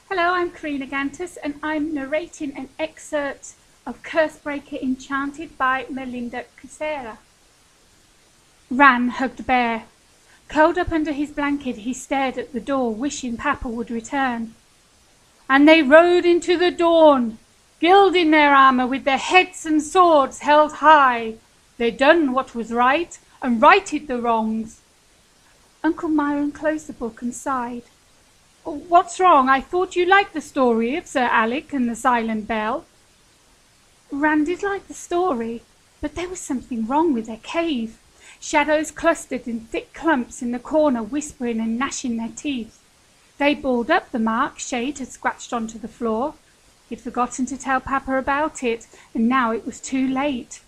Hello, I'm Karina Gantus and I'm narrating an excerpt of Cursebreaker Enchanted by Melinda Kucsera. Ran hugged Bear. Curled up under his blanket, he stared at the door, wishing Papa would return. And they rode into the dawn, gilding their armour with their heads and swords held high. They done what was right and righted the wrongs. Uncle Myron closed the book and sighed. What's wrong? I thought you liked the story of Sir Alec and the Silent Bell. Ran did like the story, but there was something wrong with their cave. Shadows clustered in thick clumps in the corner, whispering and gnashing their teeth. They balled up the mark Shade had scratched onto the floor. He'd forgotten to tell Papa about it, and now it was too late.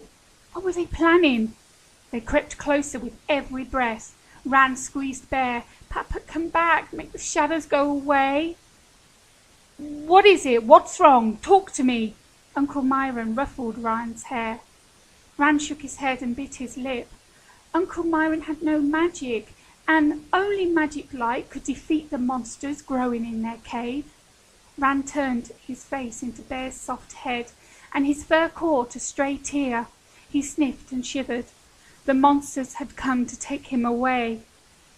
What were they planning? They crept closer with every breath. Ran squeezed Bear. Papa, come back. Make the shadows go away. What is it? What's wrong? Talk to me. Uncle Myron ruffled Ran's hair. Ran shook his head and bit his lip. Uncle Myron had no magic, and only magic light could defeat the monsters growing in their cave. Ran turned his face into Bear's soft head, and his fur caught a stray tear. He sniffed and shivered. The monsters had come to take him away.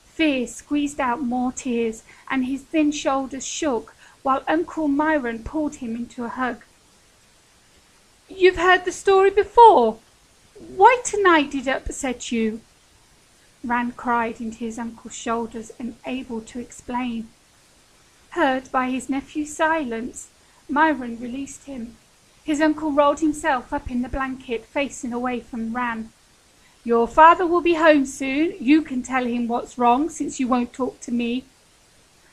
Fear squeezed out more tears, and his thin shoulders shook, while Uncle Myron pulled him into a hug. You've heard the story before. Why tonight did it upset you? Ran cried into his uncle's shoulders, unable to explain. Hurt by his nephew's silence, Myron released him. His uncle rolled himself up in the blanket, facing away from Ran. Your father will be home soon. You can tell him what's wrong, since you won't talk to me.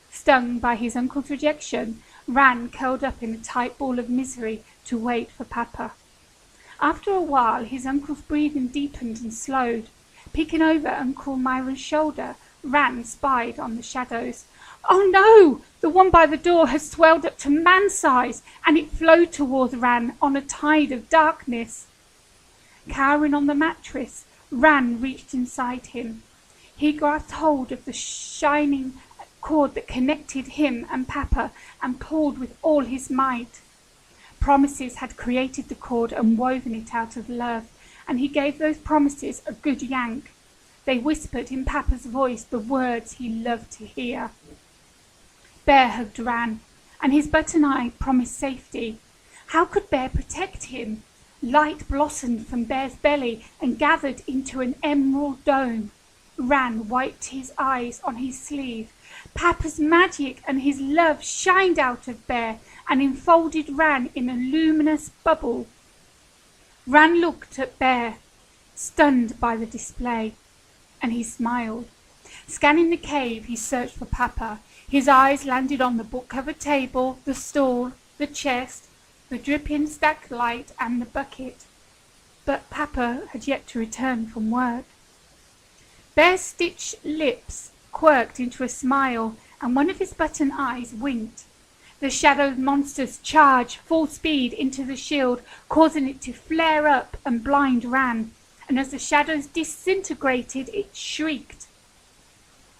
Stung by his uncle's rejection, Ran curled up in a tight ball of misery to wait for Papa. After a while, his uncle's breathing deepened and slowed. Peeking over Uncle Myron's shoulder, Ran spied on the shadows. Oh no! The one by the door had swelled up to man-size, and it flowed towards Ran on a tide of darkness. Cowering on the mattress, Ran reached inside him. He grasped hold of the shining cord that connected him and Papa and pulled with all his might. Promises had created the cord and woven it out of love, and he gave those promises a good yank. They whispered in Papa's voice the words he loved to hear. Bear hugged Ran, and his button eye promised safety. How could Bear protect him? Light blossomed from Bear's belly and gathered into an emerald dome. Ran wiped his eyes on his sleeve. Papa's magic and his love shined out of Bear and enfolded Ran in a luminous bubble. Ran looked at Bear, stunned by the display, and he smiled. Scanning the cave, he searched for Papa. His eyes landed on the book-covered table, the stool, the chest, the dripping stack light and the bucket. But Papa had yet to return from work. Bear's stitched lips quirked into a smile, and one of his button eyes winked. The shadowed monsters charged full speed into the shield, causing it to flare up and blind Ran, and as the shadows disintegrated, it shrieked.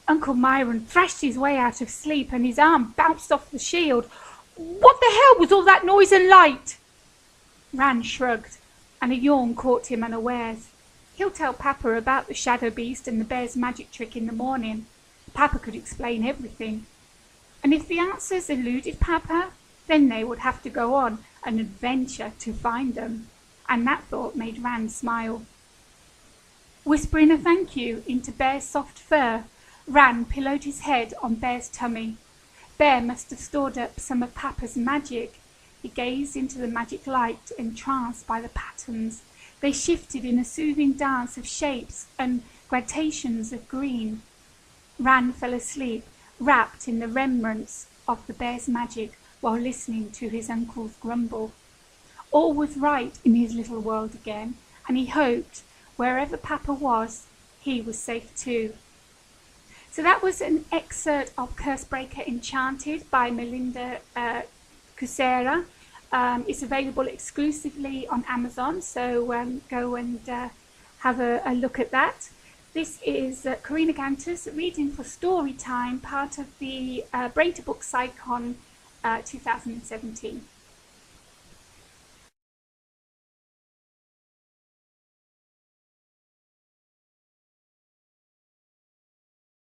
Uncle Myron thrashed his way out of sleep, and his arm bounced off the shield. What the hell was all that noise and light? Ran shrugged, and a yawn caught him unawares. He'll tell Papa about the shadow beast and the bear's magic trick in the morning. Papa could explain everything. And if the answers eluded Papa, then they would have to go on an adventure to find them. And that thought made Ran smile. Whispering a thank you into Bear's soft fur, Ran pillowed his head on Bear's tummy. Bear must have stored up some of Papa's magic. He gazed into the magic light, entranced by the patterns. They shifted in a soothing dance of shapes and gradations of green. Ran fell asleep, wrapped in the remnants of the bear's magic, while listening to his uncle's grumble. All was right in his little world again, and he hoped, wherever Papa was, he was safe too. So that was an excerpt of Cursebreaker Enchanted by Melinda Kucsera. It's available exclusively on Amazon, so go and have a look at that. This is Karina Gantus reading for Storytime, part of the Brain to Books Icon 2017.